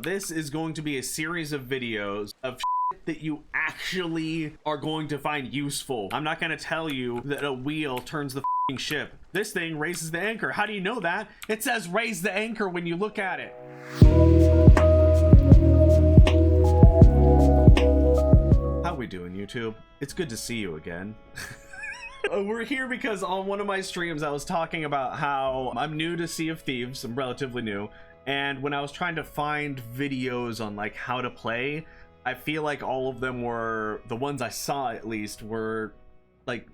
This is going to be a series of videos of shit that you actually are going to find useful. I'm not going to tell you that a wheel turns the ship. This thing raises the anchor. How do you know that? It says raise the anchor when you look at it. How we doing, YouTube? It's good to see you again. We're here because on one of my streams I was talking about how I'm new to Sea of Thieves. I'm relatively new. And when I was trying to find videos on like how to play, I feel like all of them were, the ones I saw at least, were like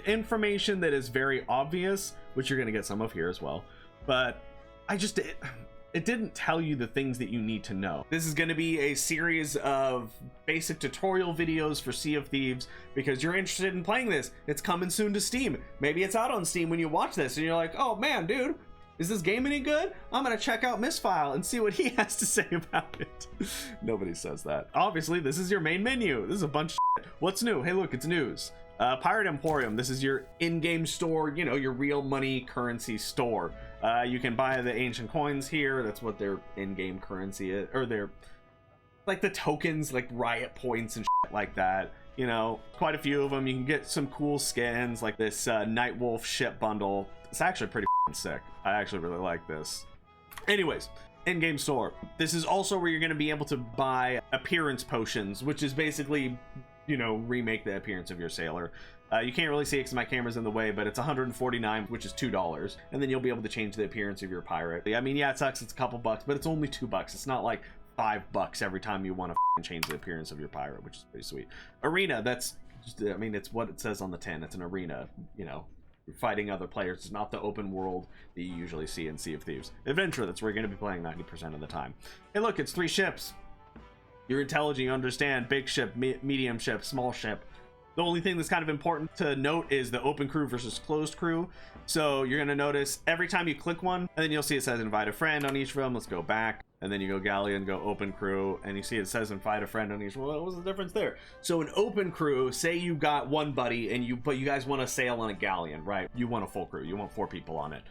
information that is very obvious, which you're going to get some of here as well. But it didn't tell you the things that you need to know. This is going to be a series of basic tutorial videos for Sea of Thieves because you're interested in playing this. It's coming soon to Steam. Maybe it's out on Steam when you watch this and you're like, oh man, dude, is this game any good? I'm gonna check out Misfile and see what he has to say about it. Nobody says that. Obviously, this is your main menu. This is a bunch of shit. What's new? Hey, look, it's news. Pirate Emporium. This is your in-game store, you know, your real money currency store. You can buy the ancient coins here. That's what their in-game currency is, or their, like the tokens, like riot points and shit like that. You know, quite a few of them. You can get some cool skins like this Nightwolf ship bundle. It's actually pretty sick. I actually really like this. Anyways, in-game store. This is also where you're going to be able to buy appearance potions, which is basically, you know, remake the appearance of your sailor. You can't really see it because my camera's in the way, but it's $149, which is $2, and then you'll be able to change the appearance of your pirate. I mean, yeah, it sucks, it's a couple bucks, but it's only $2. It's not like $5 every time you want to change the appearance of your pirate, which is pretty sweet. Arena, that's just, I mean, it's what it says on the tin. It's an arena, you know, you're fighting other players. It's not the open world that you usually see in Sea of Thieves. Adventure, that's where you're going to be playing 90% of the time. Hey, look, it's 3 ships. You're intelligent, you understand big ship, medium ship, small ship. The only thing that's kind of important to note is the open crew versus closed crew. So you're going to notice every time you click one, and then you'll see it says invite a friend on each of them. Let's go back. And then you go galleon, go open crew, and you see it says invite a friend on each. Well, what was the difference there? So an open crew, say you got one buddy, and but you guys want to sail on a galleon, right? You want a full crew. You want 4 people on it.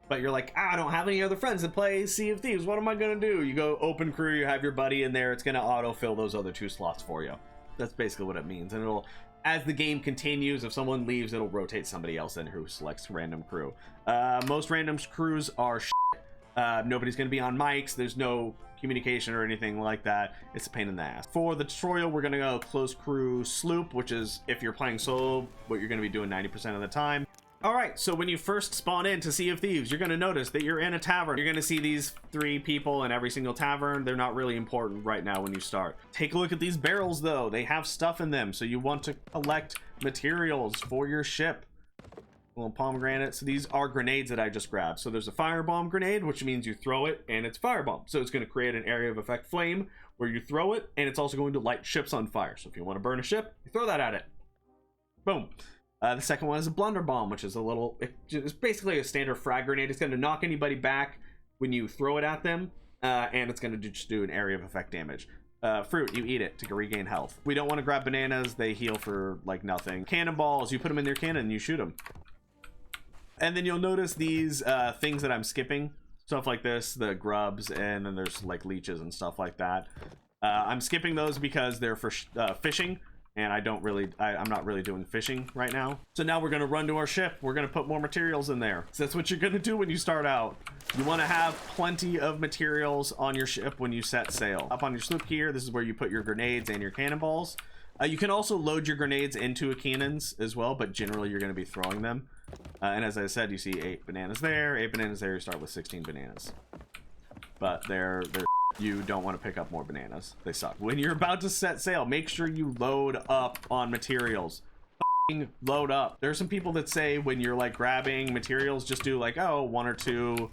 But you're like, I don't have any other friends that play Sea of Thieves. What am I going to do? You go open crew, you have your buddy in there. It's going to autofill those other 2 slots for you. That's basically what it means. And it'll, as the game continues, if someone leaves, it'll rotate somebody else in who selects random crew. Most random crews are shit. Nobody's going to be on mics. There's no communication or anything like that. It's a pain in the ass. For the tutorial, we're going to go closed crew sloop, which is if you're playing solo, what you're going to be doing 90% of the time. All right, so when you first spawn into Sea of Thieves, you're going to notice that you're in a tavern. You're going to see these 3 people in every single tavern. They're not really important right now when you start. Take a look at these barrels, though. They have stuff in them, so you want to collect materials for your ship. A little pomegranate. So these are grenades that I just grabbed. So there's a firebomb grenade, which means you throw it and it's firebomb. So it's going to create an area of effect flame where you throw it, and it's also going to light ships on fire. So if you want to burn a ship, you throw that at it. Boom. The second one is a blunder bomb, which is it's basically a standard frag grenade. It's going to knock anybody back when you throw it at them, and it's going to just do an area of effect damage. Fruit, you eat it to regain health. We don't want to grab bananas. They heal for like nothing. Cannonballs, you put them in their cannon and you shoot them. And then you'll notice these things that I'm skipping. Stuff like this, the grubs, and then there's like leeches and stuff like that. I'm skipping those because they're for fishing. And I'm not really doing fishing right now. So now we're gonna run to our ship. We're gonna put more materials in there. So that's what you're gonna do when you start out. You wanna have plenty of materials on your ship when you set sail. Up on your sloop here, this is where you put your grenades and your cannonballs. You can also load your grenades into a cannons as well, but generally you're gonna be throwing them. And as I said, you see 8 bananas there, 8 bananas there, you start with 16 bananas. But they're you don't want to pick up more bananas. They suck. When you're about to set sail, make sure you load up on materials. Load up. There's some people that say when you're like grabbing materials, just do like, oh, 1 or 2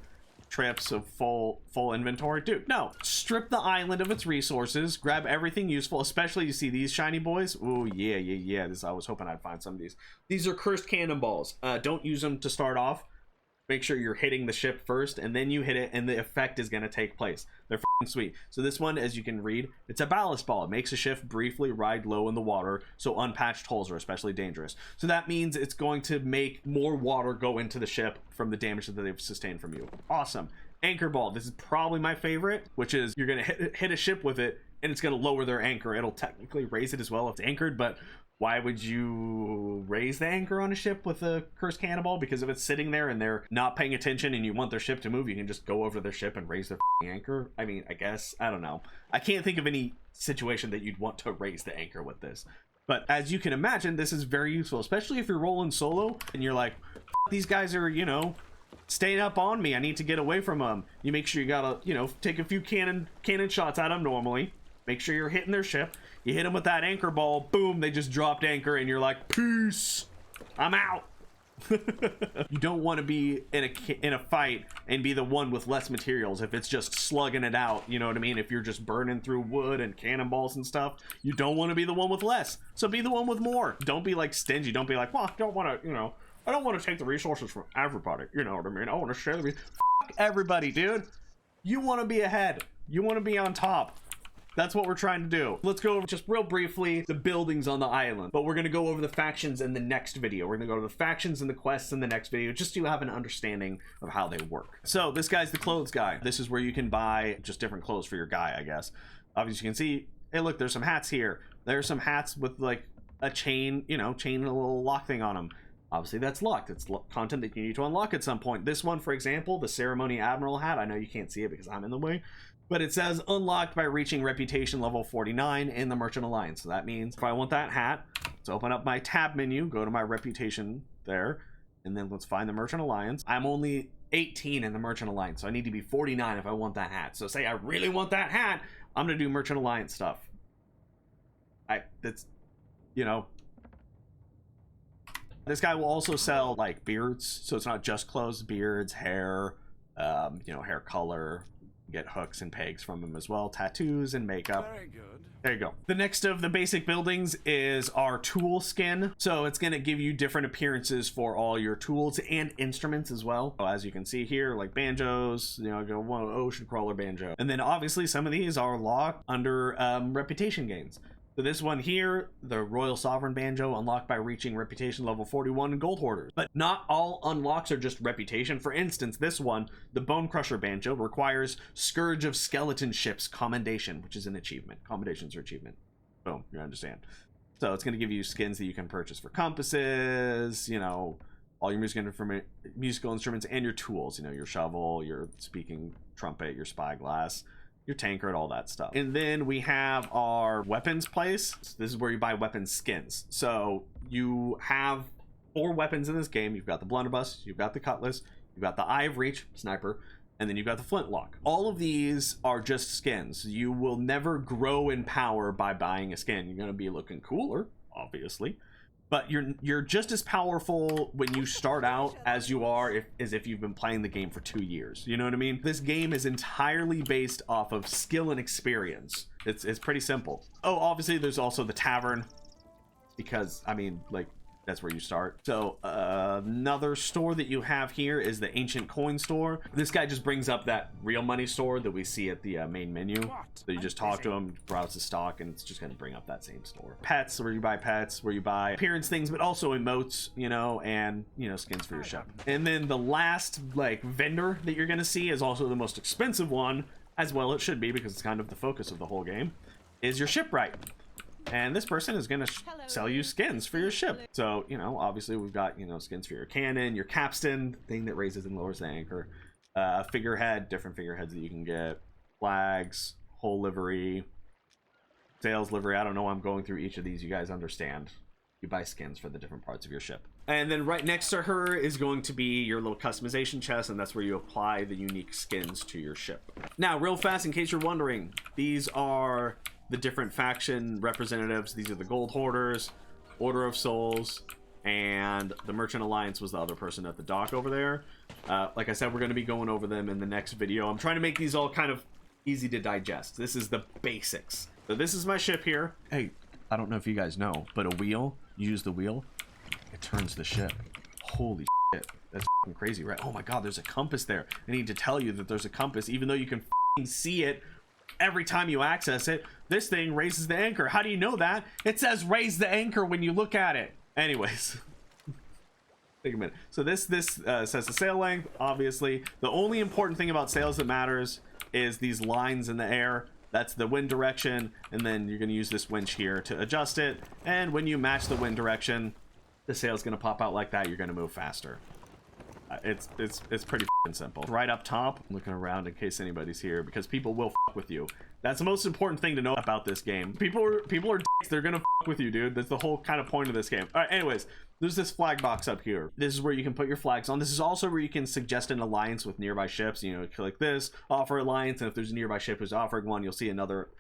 trips of full inventory. Dude, no. Strip the island of its resources. Grab everything useful, especially you see these shiny boys. Oh, yeah. I was hoping I'd find some of these. These are cursed cannonballs. Don't use them to start off. Make sure you're hitting the ship first, and then you hit it, and the effect is going to take place. They're f***ing sweet. So this one, as you can read, it's a ballast ball. It makes a ship briefly ride low in the water, so unpatched holes are especially dangerous. So that means it's going to make more water go into the ship from the damage that they've sustained from you. Awesome. Anchor ball. This is probably my favorite, which is you're gonna hit a ship with it and it's gonna lower their anchor. It'll technically raise it as well if it's anchored, but why would you raise the anchor on a ship with a cursed cannonball? Because if it's sitting there and they're not paying attention and you want their ship to move, you can just go over their ship and raise their anchor. I mean, I guess, I don't know. I can't think of any situation that you'd want to raise the anchor with this. But as you can imagine, this is very useful, especially if you're rolling solo and you're like, these guys are, you know, staying up on me. I need to get away from them. You make sure you gotta, you know, take a few cannon shots at them normally. Make sure you're hitting their ship. You hit them with that anchor ball, boom, they just dropped anchor and you're like, peace, I'm out. You don't want to be in a fight and be the one with less materials if it's just slugging it out, you know what I mean? If you're just burning through wood and cannonballs and stuff, you don't want to be the one with less. So be the one with more. Don't be like stingy. Don't be like, well, I don't want to, you know, I don't want to take the resources from everybody, you know what I mean? I want to share the fuck everybody, dude. You want to be ahead. You want to be on top. That's what we're trying to do. Let's go over just real briefly the buildings on the island, but we're going to go over the factions in the next video. We're going to go to the factions and the quests in the next video, just to have an understanding of how they work. So this guy's the clothes guy. This is where you can buy just different clothes for your guy, I guess. Obviously you can see, hey look, there's some hats here. There's some hats with like a chain, you know, chain and a little lock thing on them. Obviously that's locked. It's content that you need to unlock at some point. This one, for example, the Ceremony Admiral hat, I know you can't see it because I'm in the way, but it says unlocked by reaching reputation level 49 in the Merchant Alliance. So that means if I want that hat, let's open up my tab menu, go to my reputation there, and then let's find the Merchant Alliance. I'm only 18 in the Merchant Alliance, so I need to be 49 if I want that hat. So say I really want that hat, I'm gonna do Merchant Alliance stuff. That's, you know. This guy will also sell like beards, so it's not just clothes, beards, hair, you know, hair color. Get hooks and pegs from him as well, tattoos and makeup. Very good. There you go. The next of the basic buildings is our tool skin. So it's going to give you different appearances for all your tools and instruments as well. So as you can see here, like banjos, you know, go one ocean crawler banjo. And then obviously some of these are locked under reputation gains. So this one here, the Royal Sovereign Banjo, unlocked by reaching reputation level 41 in Gold Hoarders. But not all unlocks are just reputation. For instance, this one, the Bone Crusher Banjo, requires Scourge of Skeleton Ships Commendation, which is an achievement. Commendations are achievement. Boom, you understand. So it's going to give you skins that you can purchase for compasses, you know, all your musical instruments and your tools, you know, your shovel, your speaking trumpet, your spyglass, your tankard, all that stuff. And then we have our weapons place. This is where you buy weapons skins. So you have 4 weapons in this game. You've got the blunderbuss, you've got the cutlass, you've got the eye of reach, sniper, and then you've got the flintlock. All of these are just skins. You will never grow in power by buying a skin. You're gonna be looking cooler, obviously, but you're just as powerful when you start out as you are as if you've been playing the game for 2 years. You know what I mean? This game is entirely based off of skill and experience. It's pretty simple. Oh, obviously there's also the tavern, because I mean, like, that's where you start. So another store that you have here is the Ancient Coin Store. This guy just brings up that real money store that we see at the main menu. So you just talk to him, browse the stock, and it's just going to bring up that same store. Pets, where you buy pets, where you buy appearance things, but also emotes, you know, and, you know, skins for your ship. And then the last, like, vendor that you're going to see is also the most expensive one, as well it should be, because it's kind of the focus of the whole game, is your shipwright. And this person is going to sell you skins for your ship. So, you know, obviously we've got, you know, skins for your cannon, your capstan, thing that raises and lowers the anchor, figurehead, different figureheads that you can get, flags, whole livery, sails livery. I don't know why I'm going through each of these. You guys understand. You buy skins for the different parts of your ship. And then right next to her is going to be your little customization chest, and that's where you apply the unique skins to your ship. Now, real fast, in case you're wondering, these are the different faction representatives. These are the Gold Hoarders, Order of Souls, and the Merchant Alliance was the other person at the dock over there. Like I said, we're going to be going over them in the next video. I'm trying to make these all kind of easy to digest. This is the basics. So this is my ship here. Hey, I don't know if you guys know, but a wheel, you use the wheel, it turns the ship. Holy shit, that's f***ing crazy, right? Oh my god, there's a compass there. I need to tell you that there's a compass, even though you can f***ing see it every time you access it. This thing raises the anchor. How do you know that? It says raise the anchor when you look at it. Anyways. Take a minute. So this says the sail length. Obviously, the only important thing about sails that matters is these lines in the air. That's the wind direction, and then you're going to use this winch here to adjust it. And when you match the wind direction, the sail's going to pop out like that. You're going to move faster. It's pretty simple. Right up top, I'm looking around in case anybody's here, because people will fuck with you. That's the most important thing to know about this game. People are dicks. They're gonna fuck with you, dude. That's the whole kind of point of this game. All right, anyways, there's this flag box up here. This is where you can put your flags on. This is also where you can suggest an alliance with nearby ships. You know, click this, offer alliance, and if there's a nearby ship who's offering one, you'll see another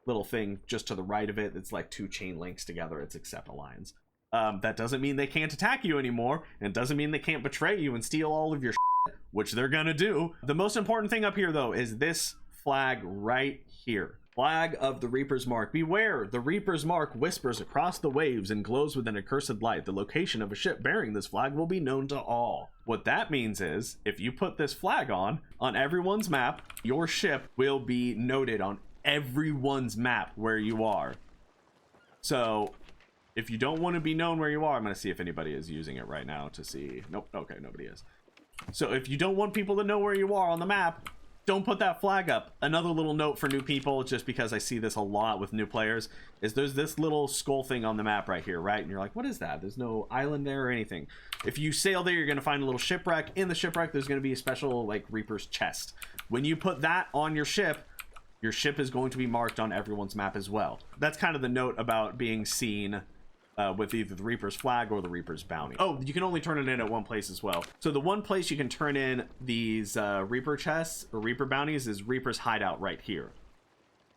little thing just to the right of it. It's like 2 chain links together. It's accept alliance. That doesn't mean they can't attack you anymore, and it doesn't mean they can't betray you and steal all of your shit, which they're gonna do. The most important thing up here, though, is this flag right here. Flag of the Reaper's Mark. Beware, the Reaper's Mark whispers across the waves and glows with an accursed light. The location of a ship bearing this flag will be known to all. What that means is, if you put this flag on everyone's map, your ship will be noted on everyone's map where you are. So if you don't want to be known where you are, I'm going to see if anybody is using it right now to see. Nope. Okay, nobody is. So if you don't want people to know where you are on the map, don't put that flag up. Another little note for new people, just because I see this a lot with new players, is there's this little skull thing on the map right here, right? And you're like, what is that? There's no island there or anything. If you sail there, you're going to find a little shipwreck. In the shipwreck, there's going to be a special, like, Reaper's chest. When you put that on your ship is going to be marked on everyone's map as well. That's kind of the note about being seen with either the Reaper's flag or the Reaper's bounty. Oh, you can only turn it in at one place as well. So the one place you can turn in these Reaper chests or Reaper bounties is Reaper's hideout right here.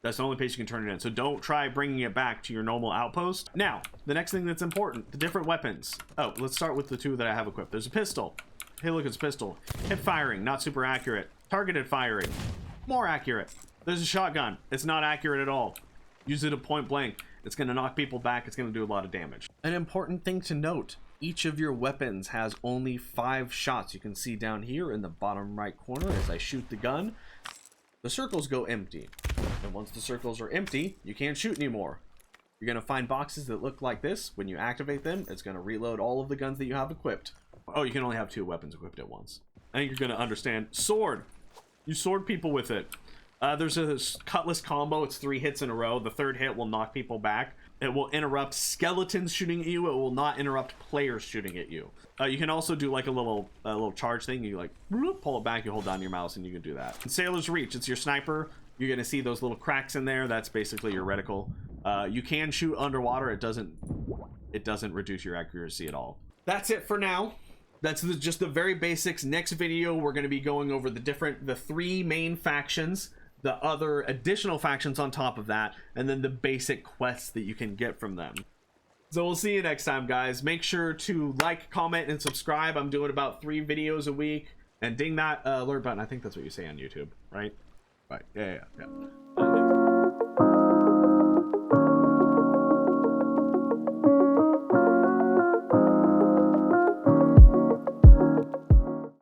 That's the only place you can turn it in. So don't try bringing it back to your normal outpost. Now, the next thing that's important, the different weapons. Oh, let's start with the 2 that I have equipped. There's a pistol. Hey, look, it's a pistol. Hip firing, not super accurate. Targeted firing, more accurate. There's a shotgun. It's not accurate at all. Use it at point blank. It's going to knock people back. It's going to do a lot of damage. An important thing to note, each of your weapons has only 5 shots. You can see down here in the bottom right corner as I shoot the gun, the circles go empty. And once the circles are empty, you can't shoot anymore. You're going to find boxes that look like this. When you activate them, it's going to reload all of the guns that you have equipped. Oh, you can only have 2 weapons equipped at once. I think you're going to understand. Sword. You sword people with it. There's a cutlass combo. It's 3 hits in a row. The 3rd hit will knock people back. It will interrupt skeletons shooting at you. It will not interrupt players shooting at you. You can also do like a little charge thing. You like pull it back, you hold down your mouse, and you can do that. And Sailor's Reach, it's your sniper. You're gonna see those little cracks in there. That's basically your reticle. You can shoot underwater. It doesn't reduce your accuracy at all. That's it for now. That's just the very basics. Next video, we're going to be going over the 3 main factions, the other additional factions on top of that, and then the basic quests that you can get from them. So we'll see you next time, guys. Make sure to like, comment, and subscribe. I'm doing about 3 videos a week. And ding that alert button. I think that's what you say on YouTube, right? Right. Yeah.